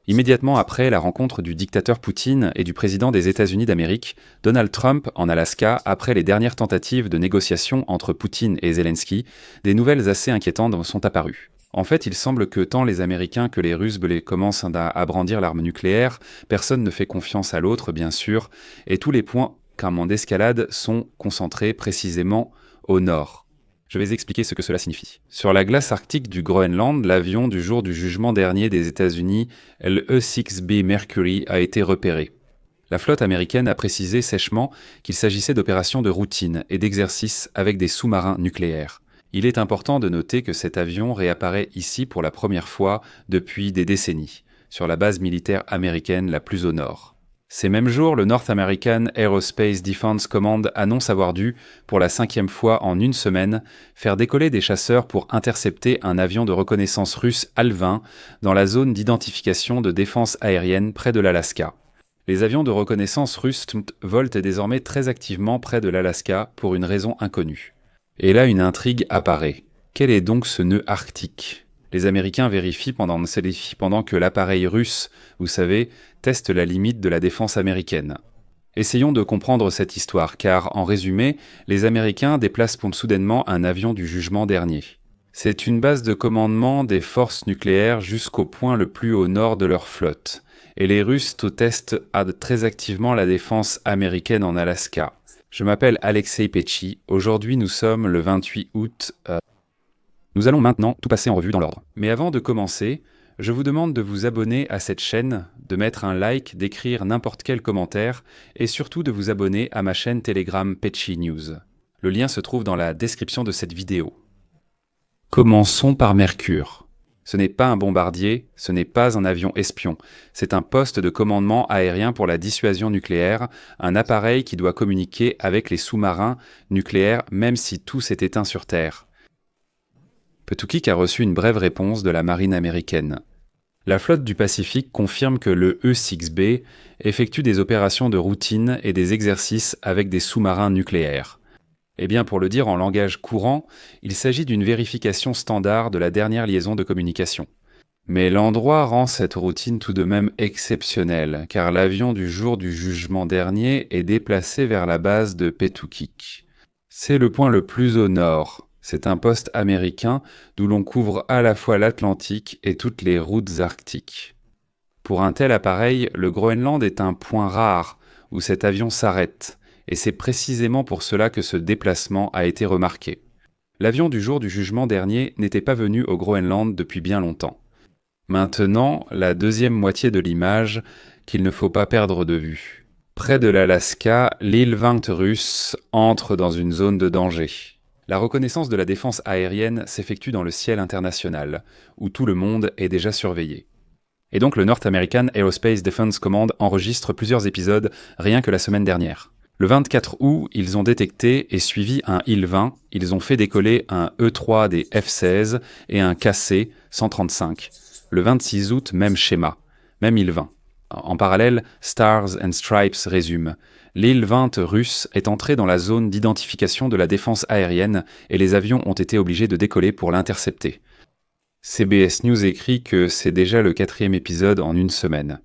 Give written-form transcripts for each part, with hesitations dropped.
Immédiatement après la rencontre du dictateur Poutine et du président des États-Unis d'Amérique, Donald Trump en Alaska, après les dernières tentatives de négociation entre Poutine et Zelensky, des nouvelles assez inquiétantes sont apparues. En fait, il semble que tant les Américains que les Russes commencent à brandir l'arme nucléaire, personne ne fait confiance à l'autre, bien sûr, et tous les points carrément d'escalade sont concentrés précisément au nord. Je vais expliquer ce que cela signifie. Sur la glace arctique du Groenland, l'avion du jour du jugement dernier des États-Unis, le E-6B Mercury, a été repéré. La flotte américaine a précisé sèchement qu'il s'agissait d'opérations de routine et d'exercices avec des sous-marins nucléaires. Il est important de noter que cet avion réapparaît ici pour la première fois depuis des décennies, sur la base militaire américaine la plus au nord. Ces mêmes jours, le North American Aerospace Defense Command annonce avoir dû, pour la 5e fois en une semaine, faire décoller des chasseurs pour intercepter un avion de reconnaissance russe Al-20 dans la zone d'identification de défense aérienne près de l'Alaska. Les avions de reconnaissance russes volent désormais très activement près de l'Alaska pour une raison inconnue. Et là, une intrigue apparaît. Quel est donc ce nœud arctique ? Les Américains vérifient pendant que l'appareil russe, vous savez, teste la limite de la défense américaine. Essayons de comprendre cette histoire, car, en résumé, les Américains déplacent soudainement un avion du jugement dernier. C'est une base de commandement des forces nucléaires jusqu'au point le plus au nord de leur flotte. Et les Russes testent très activement la défense américaine en Alaska. Je m'appelle Alexei Petchy. Aujourd'hui, nous sommes le 28 août. Nous allons maintenant tout passer en revue dans l'ordre. Mais avant de commencer, je vous demande de vous abonner à cette chaîne, de mettre un like, d'écrire n'importe quel commentaire et surtout de vous abonner à ma chaîne Telegram Petchy News. Le lien se trouve dans la description de cette vidéo. Commençons par Mercure. Ce n'est pas un bombardier, ce n'est pas un avion espion. C'est un poste de commandement aérien pour la dissuasion nucléaire, un appareil qui doit communiquer avec les sous-marins nucléaires même si tout s'est éteint sur Terre. Patuquik a reçu une brève réponse de la marine américaine. La flotte du Pacifique confirme que le E-6B effectue des opérations de routine et des exercices avec des sous-marins nucléaires. Eh bien, pour le dire en langage courant, il s'agit d'une vérification standard de la dernière liaison de communication. Mais l'endroit rend cette routine tout de même exceptionnelle, car l'avion du jour du jugement dernier est déplacé vers la base de Patuquik. C'est le point le plus au nord. C'est un poste américain d'où l'on couvre à la fois l'Atlantique et toutes les routes arctiques. Pour un tel appareil, le Groenland est un point rare où cet avion s'arrête, et c'est précisément pour cela que ce déplacement a été remarqué. L'avion du jour du jugement dernier n'était pas venu au Groenland depuis bien longtemps. Maintenant, la deuxième moitié de l'image qu'il ne faut pas perdre de vue. Près de l'Alaska, l'île 20 russe entre dans une zone de danger. La reconnaissance de la défense aérienne s'effectue dans le ciel international, où tout le monde est déjà surveillé. Et donc le North American Aerospace Defense Command enregistre plusieurs épisodes rien que la semaine dernière. Le 24 août, ils ont détecté et suivi un Il-20, ils ont fait décoller un E-3 des F-16 et un KC-135. Le 26 août, même schéma, même Il-20. En parallèle, Stars and Stripes résume. L'Il-20 russe est entré dans la zone d'identification de la défense aérienne et les avions ont été obligés de décoller pour l'intercepter. CBS News écrit que c'est déjà le 4e épisode en une semaine.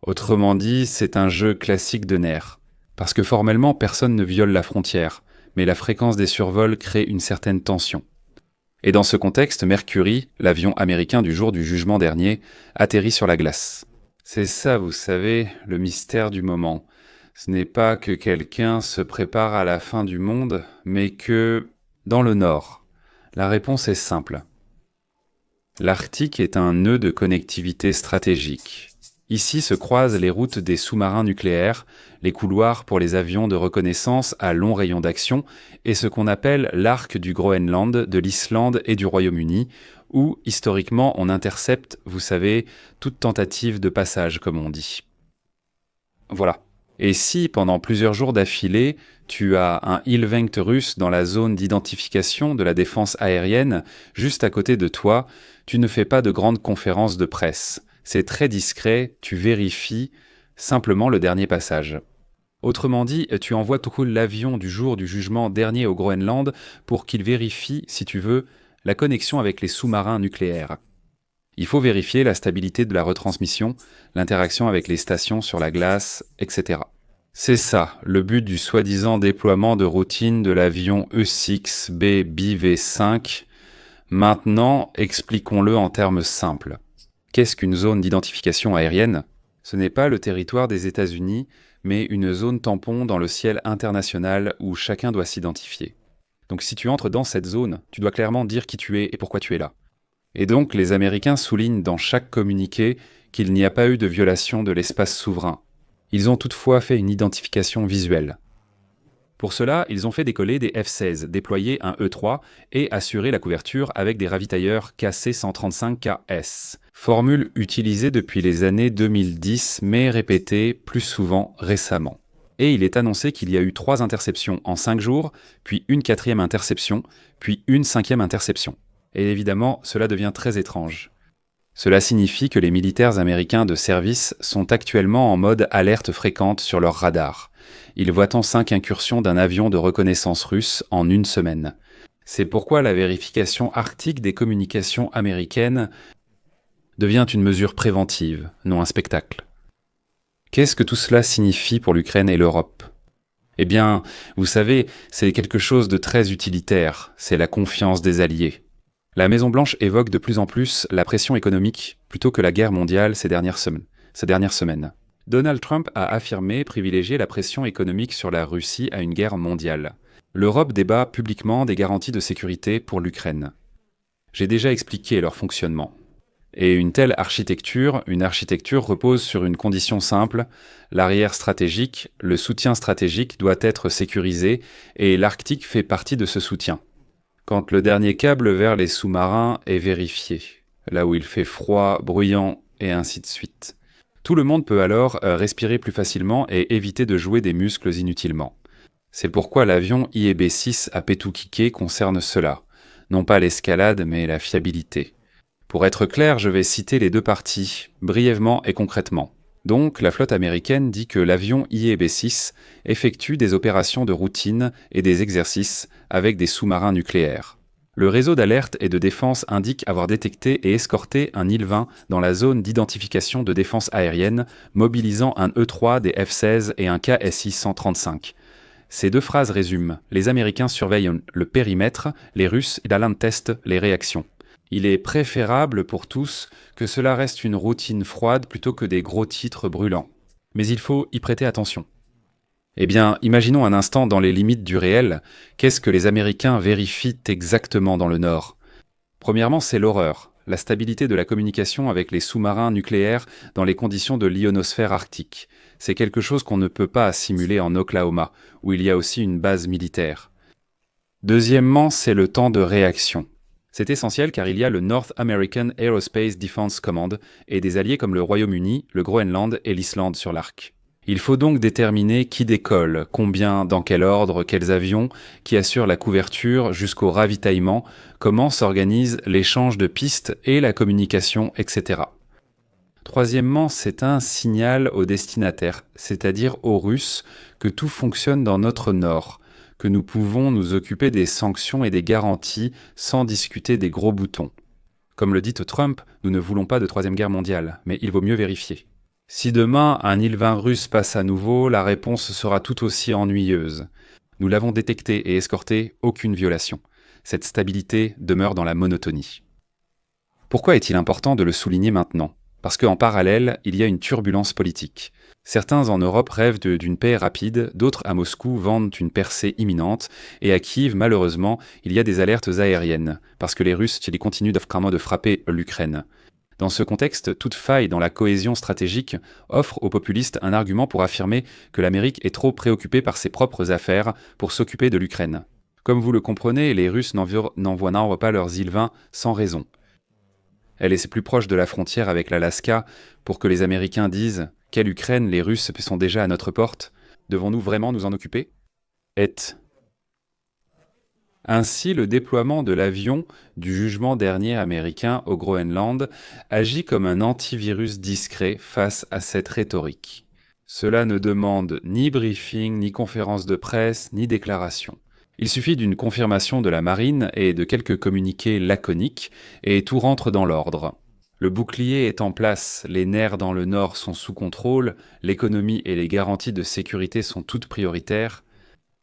Autrement dit, c'est un jeu classique de nerfs. Parce que formellement, personne ne viole la frontière, mais la fréquence des survols crée une certaine tension. Et dans ce contexte, Mercury, l'avion américain du jour du jugement dernier, atterrit sur la glace. C'est ça, vous savez, le mystère du moment. Ce n'est pas que quelqu'un se prépare à la fin du monde, mais que, dans le Nord, la réponse est simple. L'Arctique est un nœud de connectivité stratégique. Ici se croisent les routes des sous-marins nucléaires, les couloirs pour les avions de reconnaissance à long rayon d'action et ce qu'on appelle l'arc du Groenland, de l'Islande et du Royaume-Uni, où, historiquement, on intercepte, vous savez, toute tentative de passage, comme on dit. Voilà. Et si, pendant plusieurs jours d'affilée, tu as un Il-20 russe dans la zone d'identification de la défense aérienne, juste à côté de toi, tu ne fais pas de grandes conférences de presse. C'est très discret, tu vérifies simplement le dernier passage. Autrement dit, tu envoies tout cool l'avion du jour du jugement dernier au Groenland pour qu'il vérifie, si tu veux, la connexion avec les sous-marins nucléaires. Il faut vérifier la stabilité de la retransmission, l'interaction avec les stations sur la glace, etc. C'est ça, le but du soi-disant déploiement de routine de l'avion E6B BV5. Maintenant, expliquons-le en termes simples. Qu'est-ce qu'une zone d'identification aérienne ? Ce n'est pas le territoire des États-Unis, mais une zone tampon dans le ciel international où chacun doit s'identifier. Donc si tu entres dans cette zone, tu dois clairement dire qui tu es et pourquoi tu es là. Et donc les Américains soulignent dans chaque communiqué qu'il n'y a pas eu de violation de l'espace souverain. Ils ont toutefois fait une identification visuelle. Pour cela, ils ont fait décoller des F-16, déployer un E-3 et assurer la couverture avec des ravitailleurs KC-135KS. Formule utilisée depuis les années 2010, mais répétée plus souvent récemment. Et il est annoncé qu'il y a eu 3 interceptions en 5 jours, puis une 4e interception, puis une 5e interception. Et évidemment, cela devient très étrange. Cela signifie que les militaires américains de service sont actuellement en mode alerte fréquente sur leur radar. Ils voient en 5 incursions d'un avion de reconnaissance russe en 1 semaine. C'est pourquoi la vérification arctique des communications américaines devient une mesure préventive, non un spectacle. Qu'est-ce que tout cela signifie pour l'Ukraine et l'Europe ? Eh bien, vous savez, c'est quelque chose de très utilitaire, c'est la confiance des alliés. La Maison-Blanche évoque de plus en plus la pression économique plutôt que la guerre mondiale ces dernières semaines. Donald Trump a affirmé privilégier la pression économique sur la Russie à une guerre mondiale. L'Europe débat publiquement des garanties de sécurité pour l'Ukraine. J'ai déjà expliqué leur fonctionnement. Et une telle architecture, repose sur une condition simple, l'arrière stratégique, le soutien stratégique doit être sécurisé et l'Arctique fait partie de ce soutien. Quand le dernier câble vers les sous-marins est vérifié, là où il fait froid, bruyant, et ainsi de suite. Tout le monde peut alors respirer plus facilement et éviter de jouer des muscles inutilement. C'est pourquoi l'avion IEB-6 à Petukike concerne cela, non pas l'escalade mais la fiabilité. Pour être clair, je vais citer les 2 parties, brièvement et concrètement. Donc, la flotte américaine dit que l'avion IEB-6 effectue des opérations de routine et des exercices avec des sous-marins nucléaires. Le réseau d'alerte et de défense indique avoir détecté et escorté un Il-20 dans la zone d'identification de défense aérienne, mobilisant un E-3 des F-16 et un KSI-135. Ces 2 phrases résument « Les Américains surveillent le périmètre, les Russes testent les réactions ». Il est préférable pour tous que cela reste une routine froide plutôt que des gros titres brûlants. Mais il faut y prêter attention. Eh bien, imaginons un instant dans les limites du réel, qu'est-ce que les Américains vérifient exactement dans le Nord ? Premièrement, c'est l'horreur, la stabilité de la communication avec les sous-marins nucléaires dans les conditions de l'ionosphère arctique. C'est quelque chose qu'on ne peut pas simuler en Oklahoma, où il y a aussi une base militaire. Deuxièmement, c'est le temps de réaction. C'est essentiel car il y a le North American Aerospace Defense Command et des alliés comme le Royaume-Uni, le Groenland et l'Islande sur l'arc. Il faut donc déterminer qui décolle, combien, dans quel ordre, quels avions, qui assurent la couverture jusqu'au ravitaillement, comment s'organise l'échange de pistes et la communication, etc. Troisièmement, c'est un signal aux destinataires, c'est-à-dire aux Russes, que tout fonctionne dans notre nord, que nous pouvons nous occuper des sanctions et des garanties sans discuter des gros boutons. Comme le dit Trump, nous ne voulons pas de 3e guerre mondiale, mais il vaut mieux vérifier. Si demain un Il-20 russe passe à nouveau, la réponse sera tout aussi ennuyeuse. Nous l'avons détecté et escorté, aucune violation. Cette stabilité demeure dans la monotonie. Pourquoi est-il important de le souligner maintenant ? Parce qu'en parallèle, il y a une turbulence politique. Certains en Europe rêvent d'une paix rapide, d'autres à Moscou vendent une percée imminente, et à Kiev, malheureusement, il y a des alertes aériennes, parce que les Russes continuent de frapper l'Ukraine. Dans ce contexte, toute faille dans la cohésion stratégique offre aux populistes un argument pour affirmer que l'Amérique est trop préoccupée par ses propres affaires pour s'occuper de l'Ukraine. Comme vous le comprenez, les Russes n'envoient pas leurs Il-20 sans raison. Elle est plus proche de la frontière avec l'Alaska pour que les Américains disent « Quelle Ukraine, les Russes sont déjà à notre porte. Devons-nous vraiment nous en occuper ?» Ainsi, le déploiement de l'avion du jugement dernier américain au Groenland agit comme un antivirus discret face à cette rhétorique. Cela ne demande ni briefing, ni conférence de presse, ni déclaration. Il suffit d'une confirmation de la marine et de quelques communiqués laconiques, et tout rentre dans l'ordre. Le bouclier est en place, les nerfs dans le nord sont sous contrôle, l'économie et les garanties de sécurité sont toutes prioritaires.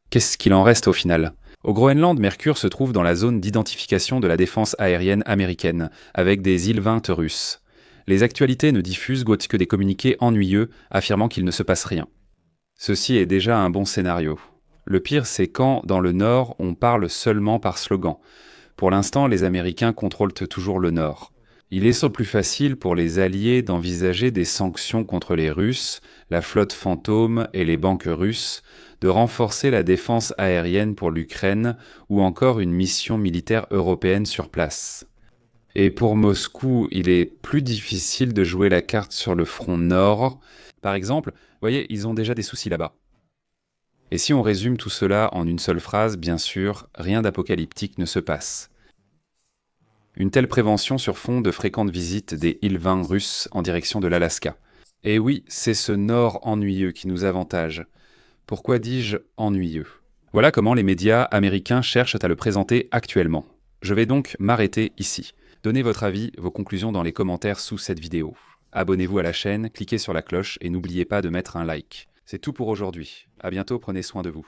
Qu'est-ce qu'il en reste au final ? Au Groenland, Mercure se trouve dans la zone d'identification de la défense aérienne américaine, avec des îles-20 russes. Les actualités ne diffusent que des communiqués ennuyeux affirmant qu'il ne se passe rien. Ceci est déjà un bon scénario. Le pire, c'est quand, dans le Nord, on parle seulement par slogan. Pour l'instant, les Américains contrôlent toujours le Nord. Il est sans plus facile pour les Alliés d'envisager des sanctions contre les Russes, la flotte fantôme et les banques russes, de renforcer la défense aérienne pour l'Ukraine ou encore une mission militaire européenne sur place. Et pour Moscou, il est plus difficile de jouer la carte sur le front nord. Par exemple, vous voyez, ils ont déjà des soucis là-bas. Et si on résume tout cela en une seule phrase, bien sûr, rien d'apocalyptique ne se passe. Une telle prévention sur fond de fréquentes visites des îles-20 russes en direction de l'Alaska. Et oui, c'est ce nord ennuyeux qui nous avantage. Pourquoi dis-je ennuyeux ? Voilà comment les médias américains cherchent à le présenter actuellement. Je vais donc m'arrêter ici. Donnez votre avis, vos conclusions dans les commentaires sous cette vidéo. Abonnez-vous à la chaîne, cliquez sur la cloche et n'oubliez pas de mettre un like. C'est tout pour aujourd'hui. À bientôt, prenez soin de vous.